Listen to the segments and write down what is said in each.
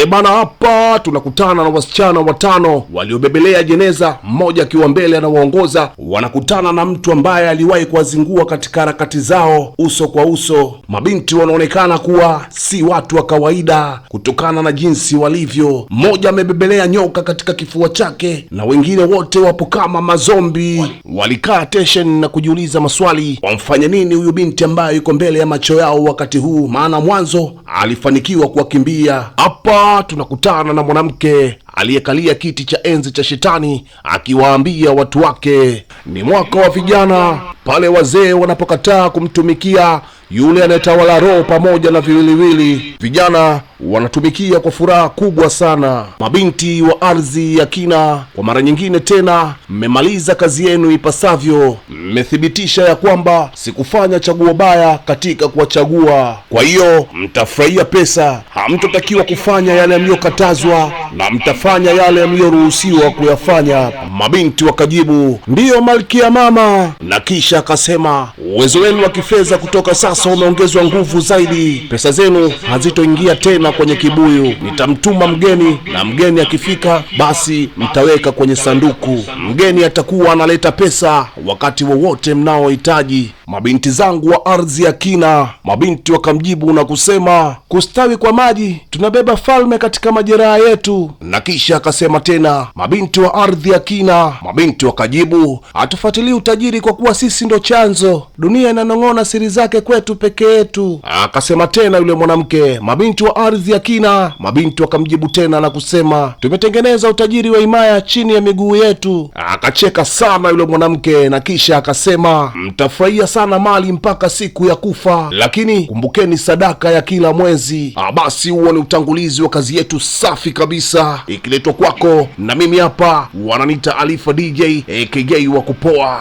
Bana, hapa tunakutana na wasichana watano waliobebelea jeneza, mmoja akiwa mbele anawaongoza. Wanakutana na mtu ambaye aliwahi kuwazingua katika harakati zao uso kwa uso. Mabinti wanaonekana kuwa si watu wa kawaida kutokana na jinsi walivyo. Mmoja amebebelea nyoka katika kifua chake na wengine wote wapo kama mazombi. Walikaa tension na kujiuliza maswali, wamfanye nini huyu binti ambaye yuko mbele ya macho yao wakati huu, maana mwanzo alifanikiwa kuwakimbia. Hapa tunakutana na mwanamke aliyekalia kiti cha enzi cha shetani akiwaambia watu wake ni mwaka wa vijana, pale wazee wanapokataa kumtumikia yule anayetawala roho pamoja na viwiliwili. Vijana wanatumikia kwa furaha kubwa sana. Mabinti wa ardhi ya kina, kwa mara nyingine tena mmemaliza kazi yenu ipasavyo. Mmethibitisha ya kwamba sikufanya chaguo baya katika kuwachagua. Kwa hiyo mtafurahia pesa, hamtotakiwa kufanya yale mliyokatazwa na mtafanya yale mliyoruhusiwa kuyafanya. Mabinti wakajibu, ndiyo malkia mama, na kisha akasema, uwezo wenu wa kifedha kutoka sasa umeongezwa nguvu zaidi. Pesa zenu hazitoingia tena kwenye kibuyu. Nitamtuma mgeni, na mgeni akifika basi mtaweka kwenye sanduku. Mgeni atakuwa analeta pesa wakati wowote mnaohitaji. Mabinti zangu wa ardhi ya kina, mabinti wakamjibu na kusema, kustawi kwa maji, tunabeba falme katika majeraha yetu. Na kisha akasema tena, mabinti wa ardhi ya kina, mabinti wakajibu, hatufuatilii utajiri kwa kuwa sisi ndo chanzo. Dunia inanong'ona siri zake kwetu peke yetu. Akasema tena yule mwanamke, mabinti wa ardhi ya kina, mabinti wakamjibu tena na kusema, tumetengeneza utajiri wa himaya chini ya miguu yetu. Akacheka sana yule mwanamke na kisha akasema, mtafurahia sana mali mpaka siku ya kufa, lakini kumbukeni sadaka ya kila mwezi. Basi huo ni utangulizi wa kazi yetu safi kabisa, ikiletwa kwako na mimi hapa wananiita Alifa DJ aka wa kupoa.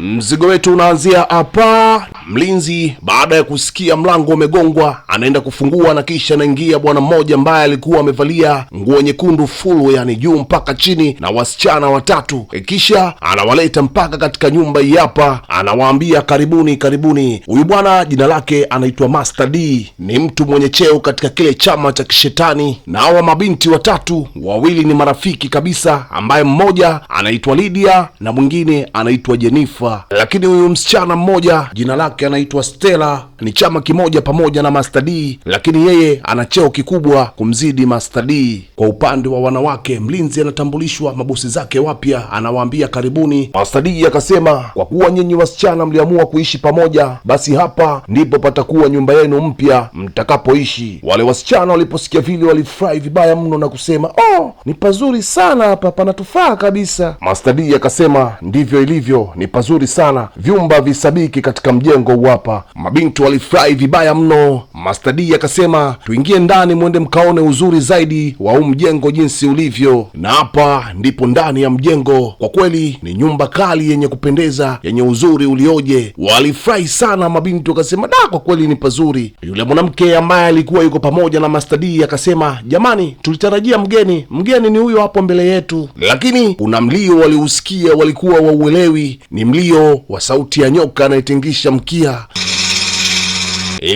Mzigo wetu unaanzia hapa. Mlinzi baada ya kusikia mlango umegongwa anaenda kufungua, na kisha anaingia bwana mmoja ambaye alikuwa amevalia nguo nyekundu full, yani juu mpaka chini, na wasichana watatu. Kisha anawaleta mpaka katika nyumba hii hapa, anawaambia karibuni, karibuni. Huyu bwana jina lake anaitwa Master D, ni mtu mwenye cheo katika kile chama cha kishetani. Na hawa mabinti watatu, wawili ni marafiki kabisa, ambaye mmoja anaitwa Lydia na mwingine anaitwa Jennifer. Lakini huyu msichana mmoja jina lake anaitwa Stella, ni chama kimoja pamoja na Master D, lakini yeye ana cheo kikubwa kumzidi Master D. Kwa upande wa wanawake, mlinzi anatambulishwa mabosi zake wapya, anawaambia karibuni. Master D akasema, kwa kuwa nyinyi wasichana mliamua kuishi pamoja, basi hapa ndipo patakuwa nyumba yenu mpya mtakapoishi. Wale wasichana waliposikia vile walifurahi vibaya mno na kusema, oh, ni pazuri sana hapa, panatufaa kabisa. Master D akasema, ndivyo ilivyo, ni pazuri sana, vyumba visabiki katika mjengo hapa. Mabinti walifurahi vibaya mno. Master D akasema, tuingie ndani mwende mkaone uzuri zaidi wa huu mjengo jinsi ulivyo. Na hapa ndipo ndani ya mjengo. Kwa kweli ni nyumba kali yenye kupendeza, yenye uzuri ulioje. Walifurahi sana mabinti wakasema, da, kwa kweli ni pazuri. Yule mwanamke ambaye alikuwa yuko pamoja na Master D akasema, jamani, tulitarajia mgeni ni huyo hapo mbele yetu. Lakini kuna mlio waliusikia, walikuwa wauelewi, ni mlio wa sauti ya nyoka anayetingisha mkia.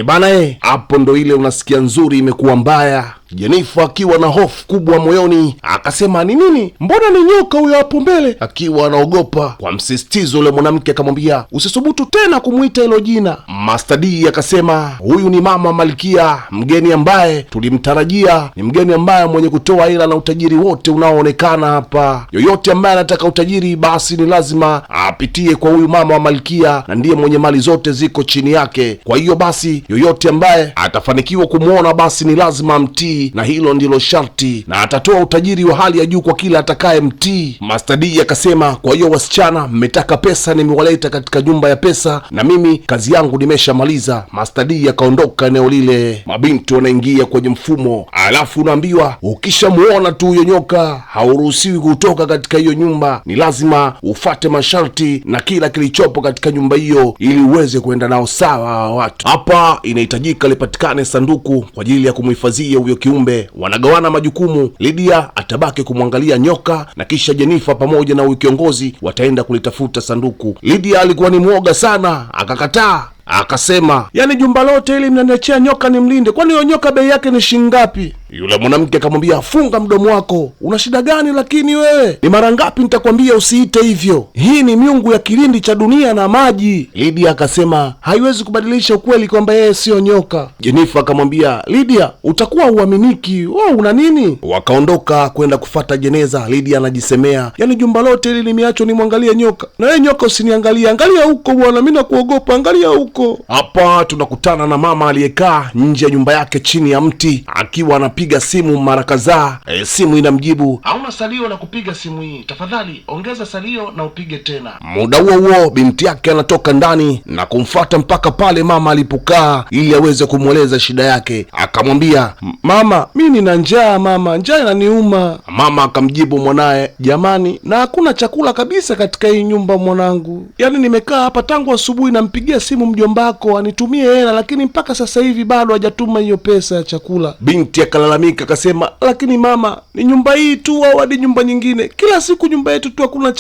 Bana, hapo ndo ile unasikia nzuri imekuwa mbaya. Jennifer akiwa na hofu kubwa moyoni akasema, ni nini? Mbona ni nyoka huyo hapo mbele? Akiwa anaogopa. Kwa msisitizo ule mwanamke akamwambia, usisubutu tena kumuita hilo jina. Master D akasema, huyu ni mama malkia, mgeni ambaye tulimtarajia, ni mgeni ambaye mwenye kutoa hela na utajiri wote unaoonekana hapa. Yoyote ambaye anataka utajiri basi ni lazima apitie kwa huyu mama wa malkia, na ndiye mwenye mali zote ziko chini yake. Kwa hiyo basi yoyote ambaye atafanikiwa kumuona basi ni lazima mtii, na hilo ndilo sharti, na atatoa utajiri wa hali ya juu kwa kila atakaye mtii. Master D akasema, kwa hiyo wasichana mmetaka pesa, nimewaleta katika nyumba ya pesa na mimi kazi yangu nimeshamaliza. Master D akaondoka eneo lile. Mabinti wanaingia kwenye mfumo, alafu unaambiwa ukishamuona tu huyo nyoka hauruhusiwi kutoka katika hiyo nyumba, ni lazima ufate masharti na kila kilichopo katika nyumba hiyo ili uweze kuenda nao sawa watu. Hapa inahitajika lipatikane sanduku kwa ajili ya kumhifadhia huyo kiumbe. Wanagawana majukumu. Lydia atabaki kumwangalia nyoka, na kisha Jennifer pamoja na huyu kiongozi wataenda kulitafuta sanduku. Lydia alikuwa ni mwoga sana, akakataa. Akasema, yani jumba lote ili mnaniachia nyoka nimlinde, kwani hiyo nyoka bei yake ni shilingi ngapi? Yule mwanamke akamwambia, funga mdomo wako, una shida gani lakini wewe? Ni mara ngapi nitakwambia usiite hivyo? Hii ni miungu ya kilindi cha dunia na maji. Lydia akasema, haiwezi kubadilisha ukweli kwamba yeye sio nyoka. Jennifer akamwambia, Lydia, utakuwa uaminiki, wewe una nini? Wakaondoka kwenda kufata jeneza. Lydia anajisemea, yani jumba lote ili nimeachwa nimwangalie nyoka, na wewe nyoka usiniangalia, angalia huko bwana, mimi nakuogopa, angalia huko. Hapa tunakutana na mama aliyekaa nje ya nyumba yake chini ya mti akiwa anapiga simu mara kadhaa. Simu inamjibu, hauna salio la kupiga simu hii, tafadhali ongeza salio na upige tena. Muda huo huo binti yake anatoka ndani na kumfuata mpaka pale mama alipokaa ili aweze kumweleza shida yake. Akamwambia, mama, mimi nina njaa mama, njaa inaniuma. Mama akamjibu mwanaye, jamani, na hakuna chakula kabisa katika hii nyumba mwanangu, yani nimekaa hapa tangu asubuhi nampigia simu mjombako anitumie hela, lakini mpaka sasa hivi bado hajatuma hiyo pesa ya chakula. Binti akalalamika akasema, lakini mama, ni nyumba hii tu au hadi nyumba nyingine? Kila siku nyumba yetu tu hakuna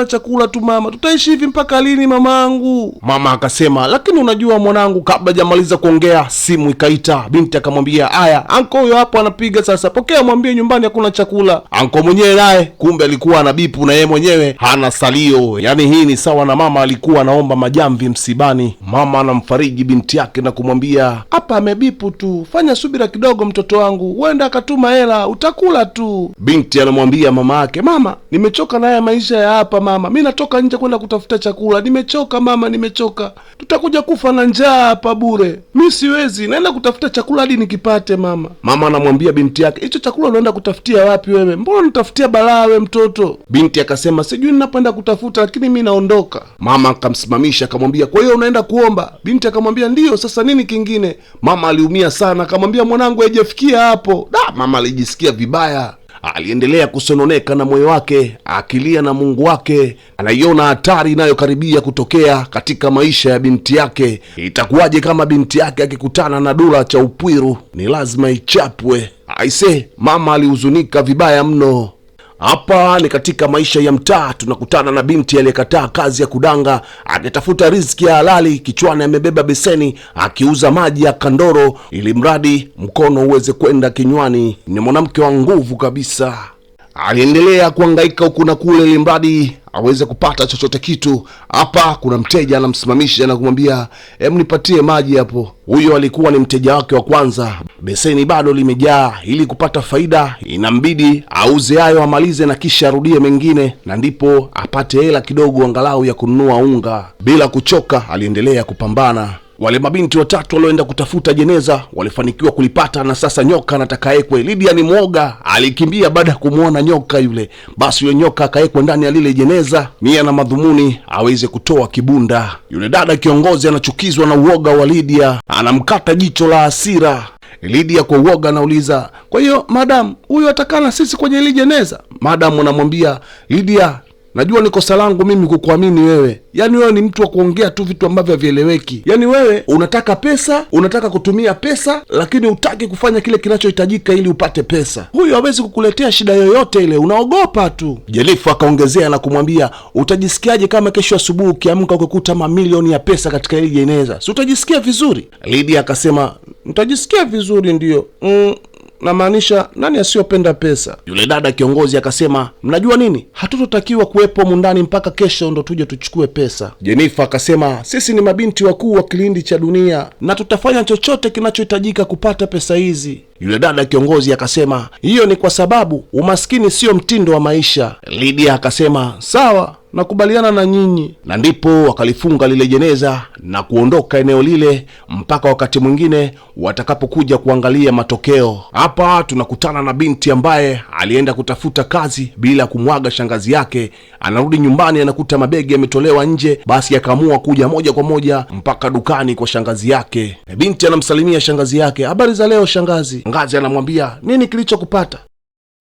chakula tu mama, tutaishi hivi mpaka lini mamangu? Mama akasema, lakini unajua mwanangu. Kabla hajamaliza kuongea simu ikaita. Binti akamwambia, aya, anko huyo hapo anapiga sasa, pokea mwambie nyumbani hakuna chakula. Anko mwenyewe naye kumbe alikuwa anabipu na yeye mwenyewe hana salio. Yani hii ni sawa na mama alikuwa anaomba majamvi msibani. Mama anamfariji binti yake na kumwambia, hapa amebipu tu, fanya subira kidogo mtoto wangu, huenda akatuma hela, utakula tu. Binti anamwambia mama yake, mama, nimechoka na haya maisha ya hapa mama, mimi natoka nje kwenda kutafuta chakula, nimechoka mama, nimechoka, tutakuja kufa na njaa hapa bure, mimi siwezi, naenda kutafuta chakula hadi nikipate mama. Mama anamwambia binti yake, hicho chakula unaenda kutafutia wapi wewe? Mbona unatafutia balaa wewe mtoto? Binti akasema, sijui ninapoenda kutafuta, lakini mimi naondoka. Mama akamsimamisha akamwambia, kwa hiyo unaenda kuomba? Binti akamwambia, ndio, sasa nini kingine? Mama aliumia sana, akamwambia, mwanangu haijafikia hapo. Mama alijisikia vibaya. Aliendelea kusononeka na moyo wake, akilia na Mungu wake. Anaiona hatari inayokaribia kutokea katika maisha ya binti yake. Itakuwaje kama binti yake akikutana na dura cha upwiru? Ni lazima ichapwe. Aise, mama alihuzunika vibaya mno. Hapa ni katika maisha ya mtaa. Tunakutana na binti aliyekataa kazi ya kudanga, akitafuta riziki ya halali. Kichwani amebeba beseni, akiuza maji ya kandoro ili mradi mkono uweze kwenda kinywani. Ni mwanamke wa nguvu kabisa. Aliendelea kuhangaika huku na kule ili mradi aweze kupata chochote kitu. Hapa kuna mteja anamsimamisha na kumwambia, hebu nipatie maji hapo. Huyo alikuwa ni mteja wake wa kwanza. Beseni bado limejaa. Ili kupata faida inambidi auze hayo amalize na kisha arudie mengine, na ndipo apate hela kidogo angalau ya kununua unga. Bila kuchoka aliendelea kupambana. Wale mabinti watatu walioenda kutafuta jeneza walifanikiwa kulipata, na sasa nyoka anataka ekwe. Lydia ni mwoga, alikimbia baada ya kumuona nyoka yule. Basi yule nyoka akaekwa ndani ya lile jeneza, nia na madhumuni aweze kutoa kibunda. Yule dada kiongozi anachukizwa na uoga wa Lydia, anamkata jicho la hasira. Lydia kwa uoga anauliza, kwa hiyo madam, huyu atakana sisi kwenye ile jeneza? Madam anamwambia, Lydia, najua ni kosa langu mimi kukuamini wewe. Yaani wewe ni mtu wa kuongea tu vitu ambavyo havieleweki. Yaani wewe unataka pesa, unataka kutumia pesa, lakini hutaki kufanya kile kinachohitajika ili upate pesa. Huyu hawezi kukuletea shida yoyote ile, unaogopa tu. Jennifer akaongezea na kumwambia, utajisikiaje kama kesho asubuhi ukiamka ukikuta mamilioni ya pesa katika ile jeneza? Si utajisikia vizuri? Lydia akasema, nitajisikia vizuri ndio. Namaanisha nani asiyopenda pesa? Yule dada kiongozi akasema, mnajua nini, hatutotakiwa kuwepo mundani mpaka kesho ndo tuje tuchukue pesa. Jennifer akasema, sisi ni mabinti wakuu wa kilindi cha dunia na tutafanya chochote kinachohitajika kupata pesa hizi. Yule dada kiongozi akasema, hiyo ni kwa sababu umaskini sio mtindo wa maisha. Lydia akasema, sawa, nakubaliana na nyinyi. Na ndipo wakalifunga lile jeneza na kuondoka eneo lile mpaka wakati mwingine watakapokuja kuangalia matokeo. Hapa tunakutana na binti ambaye alienda kutafuta kazi bila kumwaga shangazi yake. Anarudi nyumbani anakuta mabegi yametolewa nje, basi akaamua kuja moja kwa moja mpaka dukani kwa shangazi yake. Binti anamsalimia shangazi yake, habari za leo shangazi. Shangazi anamwambia, nini kilichokupata?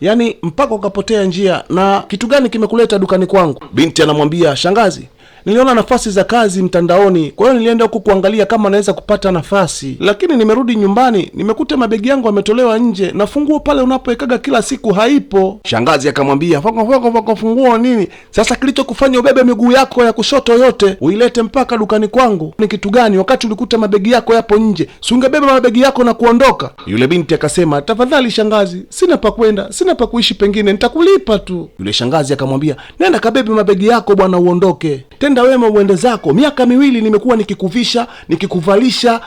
Yaani mpaka ukapotea njia, na kitu gani kimekuleta dukani kwangu? Binti anamwambia, shangazi, niliona nafasi za kazi mtandaoni, kwa hiyo nilienda huko kuangalia kama naweza kupata nafasi. Lakini nimerudi nyumbani, nimekuta mabegi yangu yametolewa nje na funguo pale unapowekaga kila siku haipo. Shangazi akamwambia, funguo nini? Sasa kilichokufanya ubebe miguu yako ya kushoto yote uilete mpaka dukani kwangu ni kitu gani, wakati ulikuta mabegi yako yapo nje? Si ungebeba mabegi yako na kuondoka? Yule binti akasema, tafadhali shangazi, sina pa kwenda, sina pa kuishi, pengine nitakulipa tu. Yule shangazi akamwambia, nenda kabebe mabegi yako bwana, uondoke. Tenda wema uende zako. Miaka 2 nimekuwa nikikuvisha, nikikuvalisha.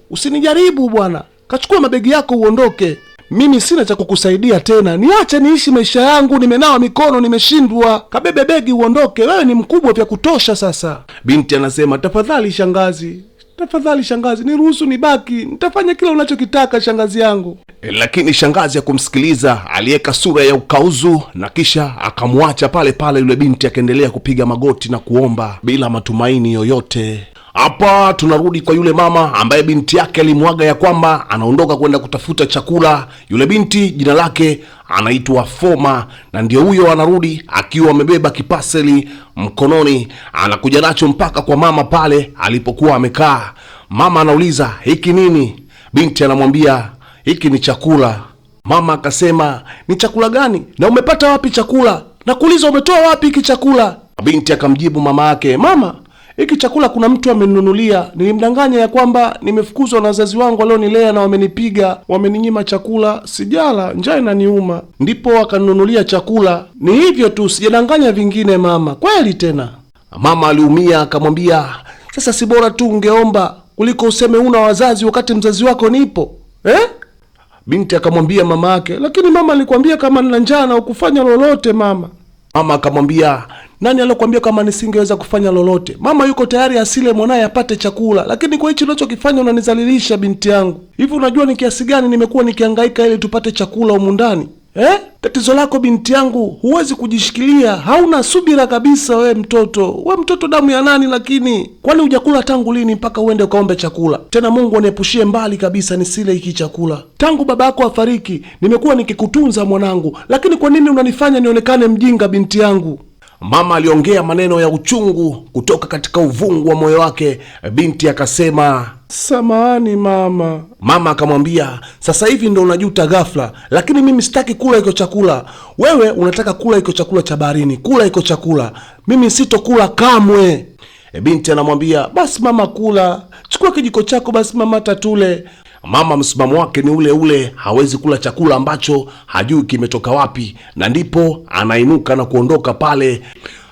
Usinijaribu bwana. Kachukua mabegi yako uondoke. Mimi sina cha kukusaidia tena. Niache niishi maisha yangu, nimenawa mikono, nimeshindwa. Kabebe begi uondoke. Wewe ni mkubwa vya kutosha sasa. Binti anasema, tafadhali shangazi, niruhusu nibaki. Nitafanya kila unachokitaka shangazi yangu. Lakini shangazi hakumsikiliza, aliweka sura ya ukauzu na kisha akamwacha pale pale. Yule binti akaendelea kupiga magoti na kuomba bila matumaini yoyote. Hapa tunarudi kwa yule mama ambaye binti yake alimwaga ya kwamba anaondoka kwenda kutafuta chakula. Yule binti jina lake anaitwa Foma, na ndio huyo anarudi akiwa amebeba kipaseli mkononi, anakuja nacho mpaka kwa mama pale alipokuwa amekaa. Mama anauliza, hiki nini? Binti anamwambia, hiki ni chakula. Mama akasema, ni chakula gani? Na umepata wapi chakula? Nakuuliza, umetoa wapi hiki chakula? Binti akamjibu mama yake, mama, hiki chakula kuna mtu amenunulia. Nilimdanganya ya kwamba nimefukuzwa na wazazi wangu walionilea na wamenipiga, wameninyima chakula, sijala, njaa inaniuma, ndipo akanunulia chakula. Ni hivyo tu, sijadanganya vingine mama. Kweli tena? Mama aliumia akamwambia, sasa si bora tu ungeomba kuliko useme una wazazi wakati mzazi wako nipo, Binti akamwambia mama yake, lakini mama alikwambia kama nina njaa na ukufanya lolote mama. Mama akamwambia, nani alikwambia kama nisingeweza kufanya lolote? Mama yuko tayari asile mwanae apate chakula, lakini kwa hicho unachokifanya unanizalilisha binti yangu. Hivi unajua ni kiasi gani nimekuwa nikihangaika ili tupate chakula humu ndani? Tatizo lako binti yangu, huwezi kujishikilia, hauna subira kabisa. We mtoto damu ya nani? Lakini kwani hujakula tangu lini mpaka uende ukaombe chakula? Tena Mungu aniepushie mbali kabisa nisile hiki chakula. Tangu baba yako afariki nimekuwa nikikutunza mwanangu, lakini kwa nini unanifanya nionekane mjinga binti yangu? Mama aliongea maneno ya uchungu kutoka katika uvungu wa moyo wake. Binti akasema, samahani mama. Mama akamwambia, sasa hivi ndo unajuta ghafla, lakini mimi sitaki kula iko chakula. Wewe unataka kula iko chakula cha baharini, kula iko chakula. Mimi sitokula kamwe. Binti anamwambia, basi mama kula, chukua kijiko chako basi mama tatule. Mama msimamo wake ni ule ule, hawezi kula chakula ambacho hajui kimetoka wapi, na ndipo anainuka na kuondoka pale.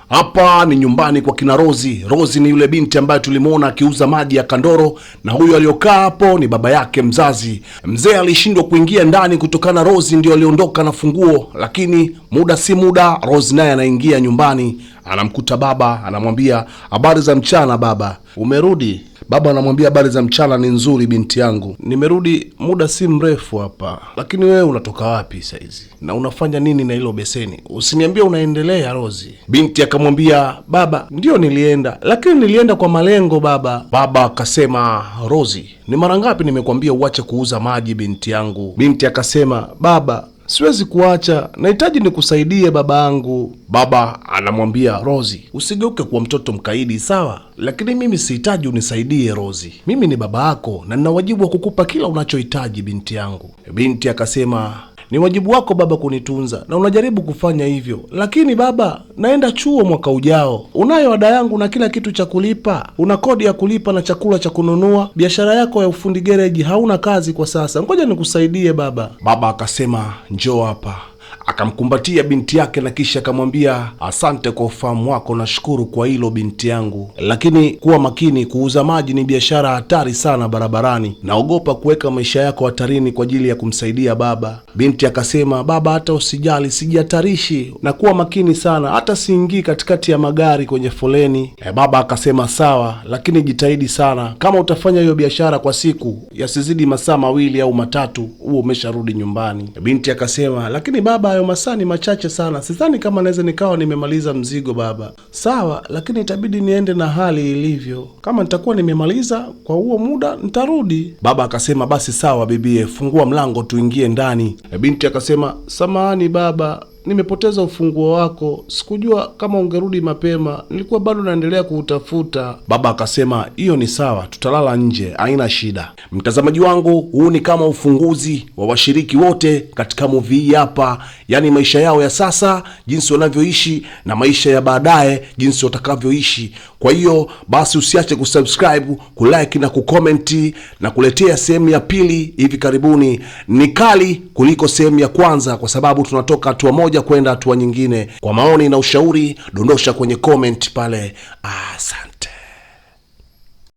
Hapa ni nyumbani kwa kina Rozi. Rozi ni yule binti ambaye tulimuona akiuza maji ya kandoro, na huyo aliyokaa hapo ni baba yake mzazi. Mzee alishindwa kuingia ndani kutokana Rozi ndio aliondoka na funguo, lakini muda si muda Rozi naye anaingia nyumbani, anamkuta baba, anamwambia, habari za mchana baba. Umerudi? Baba anamwambia, habari za mchana ni nzuri binti yangu, nimerudi muda si mrefu hapa. Lakini wewe unatoka wapi saizi na unafanya nini na hilo beseni? Usiniambia unaendelea Rozi. Binti akamwambia, baba, ndio nilienda, lakini nilienda kwa malengo baba. Baba akasema, Rozi, ni mara ngapi nimekwambia uache kuuza maji binti yangu? Binti akasema, baba, siwezi kuacha, nahitaji nikusaidie babangu. Baba anamwambia, Rozi, usigeuke kuwa mtoto mkaidi sawa? Lakini mimi sihitaji unisaidie Rozi. Mimi ni baba yako na nina wajibu wa kukupa kila unachohitaji binti yangu. Binti akasema, ni wajibu wako baba kunitunza na unajaribu kufanya hivyo, lakini baba, naenda chuo mwaka ujao. Unayo ada yangu na kila kitu cha kulipa, una kodi ya kulipa na chakula cha kununua. Biashara yako ya ufundi gereji hauna kazi kwa sasa, ngoja nikusaidie baba. Baba akasema, njoo hapa. Akamkumbatia binti yake na kisha akamwambia, asante kwa ufahamu wako, nashukuru kwa hilo binti yangu, lakini kuwa makini, kuuza maji ni biashara hatari sana barabarani, naogopa kuweka maisha yako hatarini kwa ajili ya kumsaidia baba. Binti akasema, baba, hata usijali, sijihatarishi, na kuwa makini sana, hata siingii katikati ya magari kwenye foleni. Baba akasema, sawa, lakini jitahidi sana, kama utafanya hiyo biashara kwa siku yasizidi masaa 2 au 3, huo umesharudi nyumbani. Binti akasema, lakini baba, hayo masaa ni machache sana, sidhani kama naweza nikawa nimemaliza mzigo baba. Sawa, lakini itabidi niende na hali ilivyo, kama nitakuwa nimemaliza kwa huo muda nitarudi. Baba akasema, basi sawa bibie, fungua mlango tuingie ndani. Binti akasema, samahani baba, nimepoteza ufunguo wako, sikujua kama ungerudi mapema, nilikuwa bado naendelea kuutafuta. Baba akasema hiyo ni sawa, tutalala nje, haina shida. Mtazamaji wangu, huu ni kama ufunguzi wa washiriki wote katika movie hii hapa, yani maisha yao ya sasa, jinsi wanavyoishi na maisha ya baadaye, jinsi watakavyoishi. Kwa hiyo basi usiache kusubscribe, kulike na kucomment, na kuletea sehemu ya pili hivi karibuni. Ni kali kuliko sehemu ya kwanza kwa sababu tunatoka hatua moja kwenda hatua nyingine. Kwa maoni na ushauri, dondosha kwenye comment pale. Asante.